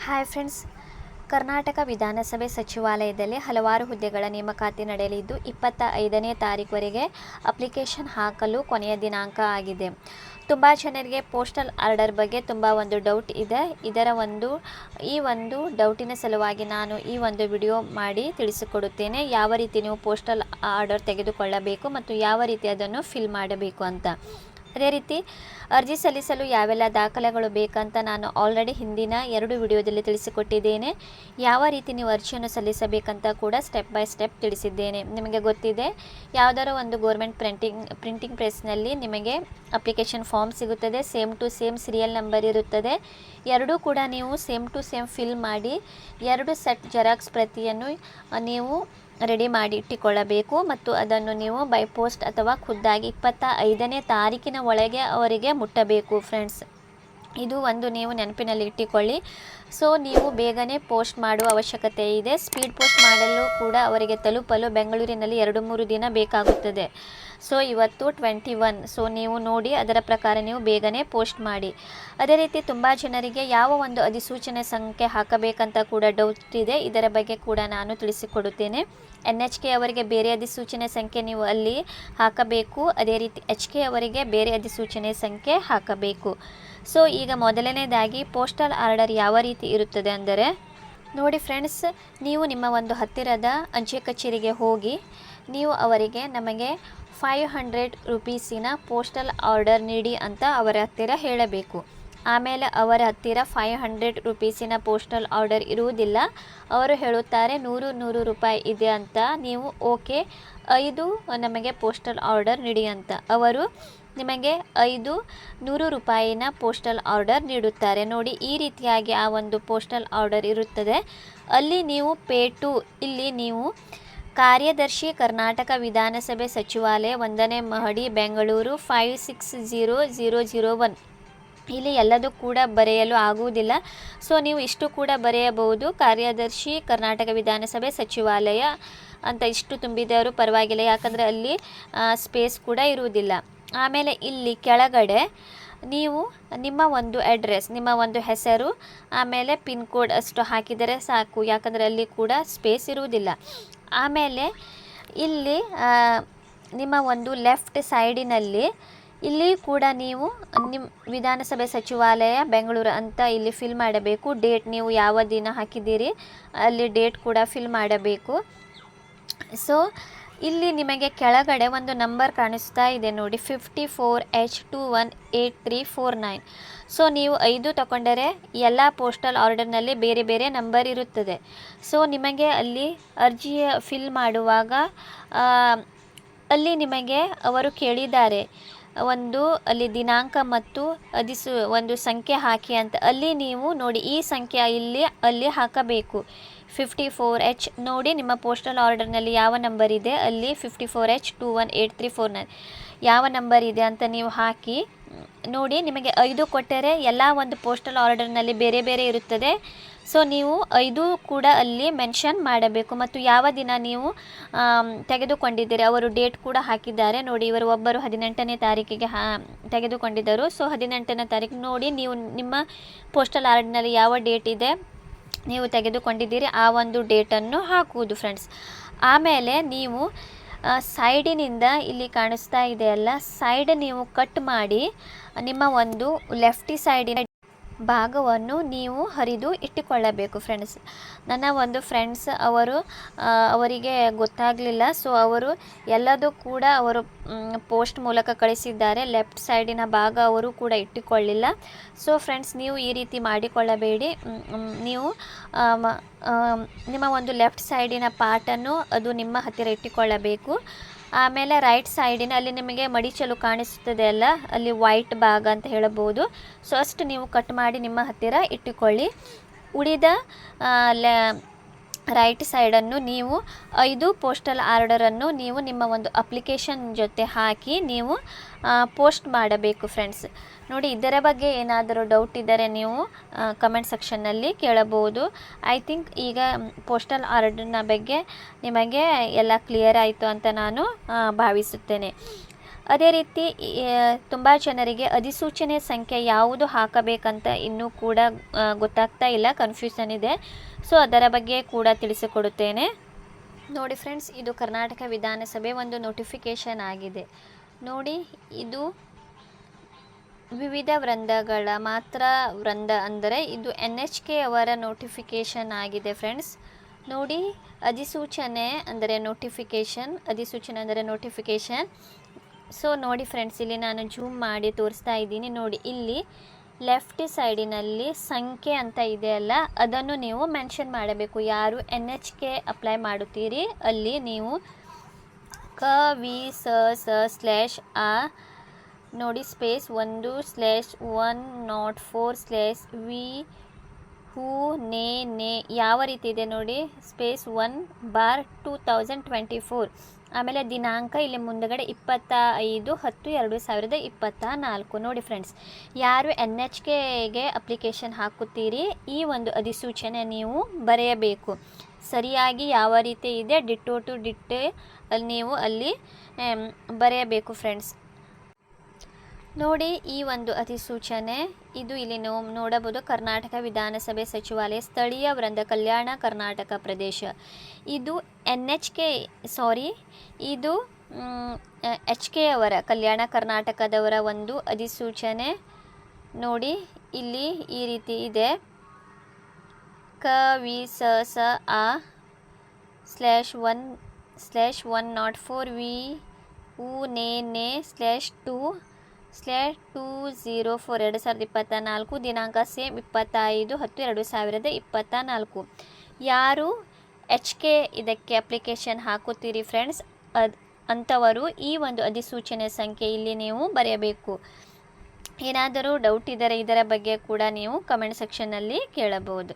Hi friends, Karnataka ವಿಧಾನಸಭೆ ಸಚಿವಾಲಯದಲ್ಲಿ ಹಲವಾರು ಹುದ್ದೆಗಳ ನೇಮಕಾತಿ ನಡೆಯಲಿದ್ದು 25ನೇ ತಾರೀಕುವರೆಗೆ ಅಪ್ಲಿಕೇಶನ್ ಹಾಕಲು ಕೊನೆಯ ದಿನಾಂಕ ಆಗಿದೆ. ತುಂಬ ಜನರಿಗೆ ಪೋಸ್ಟಲ್ ಆರ್ಡರ್ ಬಗ್ಗೆ ತುಂಬ ಒಂದು ಡೌಟ್ ಇದೆ. ಈ ಒಂದು ಡೌಟಿನ ಸಲುವಾಗಿ ನಾನು ಈ ಒಂದು ವಿಡಿಯೋ ಮಾಡಿ ತಿಳಿಸಿಕೊಡುತ್ತೇನೆ. ಯಾವ ರೀತಿ ನೀವು ಪೋಸ್ಟಲ್ ಆರ್ಡರ್ ತೆಗೆದುಕೊಳ್ಳಬೇಕು ಮತ್ತು ಯಾವ ರೀತಿ ಅದನ್ನು ಫಿಲ್ ಮಾಡಬೇಕು ಅಂತ. ಅದೇ ರೀತಿ ಅರ್ಜಿ ಸಲ್ಲಿಸಲು ಯಾವೆಲ್ಲ ದಾಖಲೆಗಳು ಬೇಕಂತ ನಾನು ಆಲ್ರೆಡಿ ಹಿಂದಿನ 2 ವಿಡಿಯೋದಲ್ಲಿ ತಿಳಿಸಿಕೊಟ್ಟಿದ್ದೇನೆ. ಯಾವ ರೀತಿ ನೀವು ಅರ್ಜಿಯನ್ನು ಸಲ್ಲಿಸಬೇಕಂತ ಕೂಡ ಸ್ಟೆಪ್ ಬೈ ಸ್ಟೆಪ್ ತಿಳಿಸಿದ್ದೇನೆ. ನಿಮಗೆ ಗೊತ್ತಿದೆ, ಯಾವುದಾದ್ರು ಒಂದು ಗೋರ್ಮೆಂಟ್ ಪ್ರಿಂಟಿಂಗ್ ಪ್ರೆಸ್ನಲ್ಲಿ ನಿಮಗೆ ಅಪ್ಲಿಕೇಶನ್ ಫಾರ್ಮ್ ಸಿಗುತ್ತದೆ. Same to same serial number ಇರುತ್ತದೆ. ಎರಡೂ ಕೂಡ ನೀವು ಸೇಮ್ ಟು ಸೇಮ್ ಫಿಲ್ ಮಾಡಿ 2 ಸೆಟ್ ಜೆರಾಕ್ಸ್ ಪ್ರತಿಯನ್ನು ನೀವು ರೆಡಿ ಮಾಡಿ ಇಟ್ಟುಕೊಳ್ಳಬೇಕು ಮತ್ತು ಅದನ್ನು ನೀವು ಬೈ ಪೋಸ್ಟ್ ಅಥವಾ ಖುದ್ದಾಗಿ 25ನೇ ತಾರೀಕಿನ ಒಳಗೆ ಅವರಿಗೆ ಮುಟ್ಟಬೇಕು ಫ್ರೆಂಡ್ಸ್. ಇದು ಒಂದು ನೀವು ನೆನಪಿನಲ್ಲಿ ಇಟ್ಟುಕೊಳ್ಳಿ. ಸೊ ನೀವು ಬೇಗನೆ ಪೋಸ್ಟ್ ಮಾಡುವ ಅವಶ್ಯಕತೆ ಇದೆ. ಸ್ಪೀಡ್ ಪೋಸ್ಟ್ ಮಾಡಲು ಕೂಡ ಅವರಿಗೆ ತಲುಪಲು ಬೆಂಗಳೂರಿನಲ್ಲಿ 2-3 ದಿನ ಬೇಕಾಗುತ್ತದೆ. ಸೊ ಇವತ್ತು 21. ಸೊ ನೀವು ನೋಡಿ ಅದರ ಪ್ರಕಾರ ನೀವು ಬೇಗನೆ ಪೋಸ್ಟ್ ಮಾಡಿ. ಅದೇ ರೀತಿ ತುಂಬ ಜನರಿಗೆ ಯಾವ ಒಂದು ಅಧಿಸೂಚನೆ ಸಂಖ್ಯೆ ಹಾಕಬೇಕಂತ ಕೂಡ ಡೌಟ್ ಇದೆ. ಇದರ ಬಗ್ಗೆ ಕೂಡ ನಾನು ತಿಳಿಸಿಕೊಡುತ್ತೇನೆ. NHK ಅವರಿಗೆ ಬೇರೆ ಅಧಿಸೂಚನೆ ಸಂಖ್ಯೆ ನೀವು ಅಲ್ಲಿ ಹಾಕಬೇಕು. ಅದೇ ರೀತಿ HK ಅವರಿಗೆ ಬೇರೆ ಅಧಿಸೂಚನೆ ಸಂಖ್ಯೆ ಹಾಕಬೇಕು. ಸೊ ಈಗ ಮೊದಲನೇದಾಗಿ ಪೋಸ್ಟಲ್ ಆರ್ಡರ್ ಯಾವ ರೀತಿ ಇರುತ್ತದೆ ಅಂದರೆ ನೋಡಿ ಫ್ರೆಂಡ್ಸ್, ನೀವು ನಿಮ್ಮ ಒಂದು ಹತ್ತಿರದ ಅಂಚೆ ಕಚೇರಿಗೆ ಹೋಗಿ ನೀವು ಅವರಿಗೆ ನಮಗೆ 500 ರೂಪೀಸಿನ ಪೋಸ್ಟಲ್ ಆರ್ಡರ್ ನೀಡಿ ಅಂತ ಅವರ ಹತ್ತಿರ ಹೇಳಬೇಕು. ಆಮೇಲೆ ಅವರ ಹತ್ತಿರ 500 ರೂಪೀಸಿನ ಪೋಸ್ಟಲ್ ಆರ್ಡರ್ ಇರುವುದಿಲ್ಲ. ಅವರು ಹೇಳುತ್ತಾರೆ 100 ರೂಪಾಯಿ ಇದೆ ಅಂತ. ನೀವು ಓಕೆ 5 ನಮಗೆ ಪೋಸ್ಟಲ್ ಆರ್ಡರ್ ನೀಡಿ ಅಂತ. ಅವರು ನಿಮಗೆ 100 ರೂಪಾಯಿನ ಪೋಸ್ಟಲ್ ಆರ್ಡರ್ ನೀಡುತ್ತಾರೆ. ನೋಡಿ, ಈ ರೀತಿಯಾಗಿ ಆ ಒಂದು ಪೋಸ್ಟಲ್ ಆರ್ಡರ್ ಇರುತ್ತದೆ. ಅಲ್ಲಿ ನೀವು ಇಲ್ಲಿ ನೀವು ಕಾರ್ಯದರ್ಶಿ, ಕರ್ನಾಟಕ ವಿಧಾನಸಭೆ ಸಚಿವಾಲಯ, 1ನೇ ಮಹಡಿ, ಬೆಂಗಳೂರು 560001 ಇಲ್ಲಿ ಎಲ್ಲದೂ ಕೂಡ ಬರೆಯಲು ಆಗುವುದಿಲ್ಲ. ಸೊ ನೀವು ಇಷ್ಟು ಕೂಡ ಬರೆಯಬಹುದು, ಕಾರ್ಯದರ್ಶಿ, ಕರ್ನಾಟಕ ವಿಧಾನಸಭೆ ಸಚಿವಾಲಯ ಅಂತ ಇಷ್ಟು ತುಂಬಿದವರು ಪರವಾಗಿಲ್ಲ, ಯಾಕಂದರೆ ಅಲ್ಲಿ ಸ್ಪೇಸ್ ಕೂಡ ಇರುವುದಿಲ್ಲ. ಆಮೇಲೆ ಇಲ್ಲಿ ಕೆಳಗಡೆ ನೀವು ನಿಮ್ಮ ಒಂದು ಅಡ್ರೆಸ್, ನಿಮ್ಮ ಒಂದು ಹೆಸರು, ಆಮೇಲೆ ಪಿನ್ ಕೋಡ್ ಅಷ್ಟು ಹಾಕಿದರೆ ಸಾಕು, ಯಾಕಂದರೆ ಅಲ್ಲಿ ಕೂಡ ಸ್ಪೇಸ್ ಇರುವುದಿಲ್ಲ. ಆಮೇಲೆ ಇಲ್ಲಿ ನಿಮ್ಮ ಒಂದು ಲೆಫ್ಟ್ ಸೈಡಿನಲ್ಲಿ ಇಲ್ಲಿ ಕೂಡ ನೀವು ನಿಮ್ಮ ವಿಧಾನಸಭೆ ಸಚಿವಾಲಯ ಬೆಂಗಳೂರು ಅಂತ ಇಲ್ಲಿ ಫಿಲ್ ಮಾಡಬೇಕು. ಡೇಟ್ ನೀವು ಯಾವ ದಿನ ಹಾಕಿದ್ದೀರಿ ಅಲ್ಲಿ ಡೇಟ್ ಕೂಡ ಫಿಲ್ ಮಾಡಬೇಕು. ಸೊ ಇಲ್ಲಿ ನಿಮಗೆ ಕೆಳಗಡೆ ಒಂದು ನಂಬರ್ ಕಾಣಿಸ್ತಾ ಇದೆ ನೋಡಿ, 54H218349. ಸೊ ನೀವು 5 ತಗೊಂಡರೆ ಎಲ್ಲ ಪೋಸ್ಟಲ್ ಆರ್ಡರ್ನಲ್ಲಿ ಬೇರೆ ಬೇರೆ ನಂಬರ್ ಇರುತ್ತದೆ. ಸೊ ನಿಮಗೆ ಅಲ್ಲಿ ಅರ್ಜಿ ಫಿಲ್ ಮಾಡುವಾಗ ಅಲ್ಲಿ ನಿಮಗೆ ಅವರು ಕೇಳಿದ್ದಾರೆ ಅಲ್ಲಿ ದಿನಾಂಕ ಮತ್ತು ಒಂದು ಸಂಖ್ಯೆ ಹಾಕಿ ಅಂತ. ಅಲ್ಲಿ ನೀವು ನೋಡಿ ಈ ಸಂಖ್ಯೆ ಅಲ್ಲಿ ಹಾಕಬೇಕು 54H. ನೋಡಿ ನಿಮ್ಮ ಪೋಸ್ಟಲ್ ಆರ್ಡರ್ನಲ್ಲಿ ಯಾವ ನಂಬರ್ ಇದೆ ಅಲ್ಲಿ 54H218349 ಯಾವ ನಂಬರ್ ಇದೆ ಅಂತ ನೀವು ಹಾಕಿ ನೋಡಿ. ನಿಮಗೆ 5 ಕೊಟ್ಟರೆ ಎಲ್ಲ ಒಂದು ಪೋಸ್ಟಲ್ ಆರ್ಡರ್ನಲ್ಲಿ ಬೇರೆ ಬೇರೆ ಇರುತ್ತದೆ. ಸೊ ನೀವು 5 ಕೂಡ ಅಲ್ಲಿ ಮೆನ್ಷನ್ ಮಾಡಬೇಕು ಮತ್ತು ಯಾವ ದಿನ ನೀವು ತೆಗೆದುಕೊಂಡಿದ್ದೀರಿ ಅವರು ಡೇಟ್ ಕೂಡ ಹಾಕಿದ್ದಾರೆ ನೋಡಿ. ಇವರು ಒಬ್ಬರು 18ನೇ ತಾರೀಕಿಗೆ ತೆಗೆದುಕೊಂಡಿದ್ದರು. ಸೊ 18ನೇ ತಾರೀಕು ನೋಡಿ, ನೀವು ನಿಮ್ಮ ಪೋಸ್ಟಲ್ ಆರ್ಡರ್ನಲ್ಲಿ ಯಾವ ಡೇಟ್ ಇದೆ ನೀವು ತೆಗೆದುಕೊಂಡಿದ್ದೀರಿ ಆ ಒಂದು ಡೇಟನ್ನು ಹಾಕುವುದು ಫ್ರೆಂಡ್ಸ್. ಆಮೇಲೆ ನೀವು ಸೈಡಿನಿಂದ ಇಲ್ಲಿ ಕಾಣಿಸ್ತಾ ಇದೆಯಲ್ಲ, ಸೈಡ್ ನೀವು ಕಟ್ ಮಾಡಿ ನಿಮ್ಮ ಒಂದು ಲೆಫ್ಟ್ ಸೈಡಿನ ಭಾಗವನ್ನು ನೀವು ಹರಿದು ಇಟ್ಟುಕೊಳ್ಳಬೇಕು ಫ್ರೆಂಡ್ಸ್. ನನ್ನ ಒಂದು ಫ್ರೆಂಡ್ಸ್ ಅವರಿಗೆ ಗೊತ್ತಾಗಲಿಲ್ಲ. ಸೊ ಅವರು ಎಲ್ಲದೂ ಕೂಡ ಅವರು ಪೋಸ್ಟ್ ಮೂಲಕ ಕಳಿಸಿದ್ದಾರೆ. ಲೆಫ್ಟ್ ಸೈಡಿನ ಭಾಗ ಅವರು ಕೂಡ ಇಟ್ಟುಕೊಳ್ಳಿಲ್ಲ. ಸೊ ಫ್ರೆಂಡ್ಸ್, ನೀವು ಈ ರೀತಿ ಮಾಡಿಕೊಳ್ಳಬೇಡಿ. ನೀವು ನಿಮ್ಮ ಒಂದು ಲೆಫ್ಟ್ ಸೈಡಿನ ಪಾರ್ಟನ್ನು ಅದು ನಿಮ್ಮ ಹತ್ತಿರ ಇಟ್ಟುಕೊಳ್ಳಬೇಕು. ಆಮೇಲೆ ರೈಟ್ ಸೈಡಿನ ಅಲ್ಲಿ ನಿಮಗೆ ಮಡಿಚಲು ಕಾಣಿಸುತ್ತದೆ ಅಲ್ಲ, ಅಲ್ಲಿ ವೈಟ್ ಭಾಗ ಅಂತ ಹೇಳಬಹುದು. ಸೊ ಅಷ್ಟು ನೀವು ಕಟ್ ಮಾಡಿ ನಿಮ್ಮ ಹತ್ತಿರ ಇಟ್ಟುಕೊಳ್ಳಿ. ಉಳಿದ ರೈಟ್ ಸೈಡನ್ನು ನೀವು 5 ಪೋಸ್ಟಲ್ ಆರ್ಡರನ್ನು ನೀವು ನಿಮ್ಮ ಒಂದು ಅಪ್ಲಿಕೇಶನ್ ಜೊತೆ ಹಾಕಿ ನೀವು ಪೋಸ್ಟ್ ಮಾಡಬೇಕು ಫ್ರೆಂಡ್ಸ್. ನೋಡಿ, ಇದರ ಬಗ್ಗೆ ಏನಾದರೂ ಡೌಟ್ ಇದ್ದರೆ ನೀವು ಕಮೆಂಟ್ ಸೆಕ್ಷನ್ನಲ್ಲಿ ಕೇಳಬಹುದು. ಐ ಥಿಂಕ್ ಈಗ ಪೋಸ್ಟಲ್ ಆರ್ಡರ್ನ ಬಗ್ಗೆ ನಿಮಗೆ ಎಲ್ಲ ಕ್ಲಿಯರ್ ಆಯಿತು ಅಂತ ನಾನು ಭಾವಿಸುತ್ತೇನೆ. ಅದೇ ರೀತಿ ತುಂಬ ಜನರಿಗೆ ಅಧಿಸೂಚನೆ ಸಂಖ್ಯೆ ಯಾವುದು ಹಾಕಬೇಕಂತ ಇನ್ನೂ ಕೂಡ ಗೊತ್ತಾಗ್ತಾ ಇಲ್ಲ, ಕನ್ಫ್ಯೂಷನ್ ಇದೆ. ಸೊ ಅದರ ಬಗ್ಗೆ ಕೂಡ ತಿಳಿಸಿಕೊಡುತ್ತೇನೆ. ನೋಡಿ ಫ್ರೆಂಡ್ಸ್, ಇದು ಕರ್ನಾಟಕ ವಿಧಾನಸಭೆ ಒಂದು ನೋಟಿಫಿಕೇಷನ್ ಆಗಿದೆ. ನೋಡಿ, ಇದು ವಿವಿಧ ವೃಂದಗಳ ಮಾತ್ರ ವೃಂದ ಅಂದರೆ ಇದು NHK ಅವರ ನೋಟಿಫಿಕೇಷನ್ ಆಗಿದೆ ಫ್ರೆಂಡ್ಸ್. ನೋಡಿ, ಅಧಿಸೂಚನೆ ಅಂದರೆ ನೋಟಿಫಿಕೇಷನ್, ಅಧಿಸೂಚನೆ ಅಂದರೆ ನೋಟಿಫಿಕೇಷನ್. ಸೊ ನೋಡಿ ಫ್ರೆಂಡ್ಸ್, ಇಲ್ಲಿ ನಾನು ಜೂಮ್ ಮಾಡಿ ತೋರಿಸ್ತಾ ಇದ್ದೀನಿ. ನೋಡಿ, ಇಲ್ಲಿ ಲೆಫ್ಟ್ ಸೈಡಿನಲ್ಲಿ ಸಂಖ್ಯೆ ಅಂತ ಇದೆಯಲ್ಲ, ಅದನ್ನು ನೀವು ಮೆನ್ಷನ್ ಮಾಡಬೇಕು. ಯಾರು NHK ಅಪ್ಲೈ ಮಾಡುತ್ತೀರಿ ಅಲ್ಲಿ ನೀವು /a ನೋಡಿ ಸ್ಪೇಸ್ 1/104/V ಹೂ ನೇ ಯಾವ ರೀತಿ ಇದೆ ನೋಡಿ, ಸ್ಪೇಸ್ 1/2024. ಆಮೇಲೆ ದಿನಾಂಕ ಇಲ್ಲಿ ಮುಂದಗಡೆ 25/10/2024. ನೋಡಿ ಫ್ರೆಂಡ್ಸ್, ಯಾರು NHKಗೆ ಅಪ್ಲಿಕೇಶನ್ ಹಾಕುತ್ತೀರಿ ಈ ಒಂದು ಅಧಿಸೂಚನೆ ನೀವು ಬರೆಯಬೇಕು. ಸರಿಯಾಗಿ ಯಾವ ರೀತಿ ಇದೆ ಡಿಟ್ಟೋ ಟು ಡಿಟ್ಟೆ ನೀವು ಅಲ್ಲಿ ಬರೆಯಬೇಕು ಫ್ರೆಂಡ್ಸ್. ನೋಡಿ, ಈ ಒಂದು ಅಧಿಸೂಚನೆ ಇದು ಇಲ್ಲಿ ನೀವು ನೋಡಬಹುದು. ಕರ್ನಾಟಕ ವಿಧಾನಸಭೆ ಸಚಿವಾಲಯ ಸ್ಥಳೀಯ ವೃಂದ ಕಲ್ಯಾಣ ಕರ್ನಾಟಕ ಪ್ರದೇಶ. ಇದು ಇದು HK ಅವರ ಕಲ್ಯಾಣ ಕರ್ನಾಟಕದವರ ಒಂದು ಅಧಿಸೂಚನೆ. ನೋಡಿ, ಇಲ್ಲಿ ಈ ರೀತಿ ಇದೆ /1/104V ಹೂ ನೇ /2/204 2024. ದಿನಾಂಕ ಸೇಮ್ 25/10/2024. ಯಾರು HK ಇದಕ್ಕೆ ಅಪ್ಲಿಕೇಶನ್ ಹಾಕುತ್ತೀರಿ ಫ್ರೆಂಡ್ಸ್, ಅಂಥವರು ಈ ಒಂದು ಅಧಿಸೂಚನೆ ಸಂಖ್ಯೆ ಇಲ್ಲಿ ನೀವು ಬರೆಯಬೇಕು. ಏನಾದರೂ ಡೌಟ್ ಇದ್ದರೆ ಇದರ ಬಗ್ಗೆ ಕೂಡ ನೀವು ಕಮೆಂಟ್ ಸೆಕ್ಷನ್ನಲ್ಲಿ ಕೇಳಬಹುದು.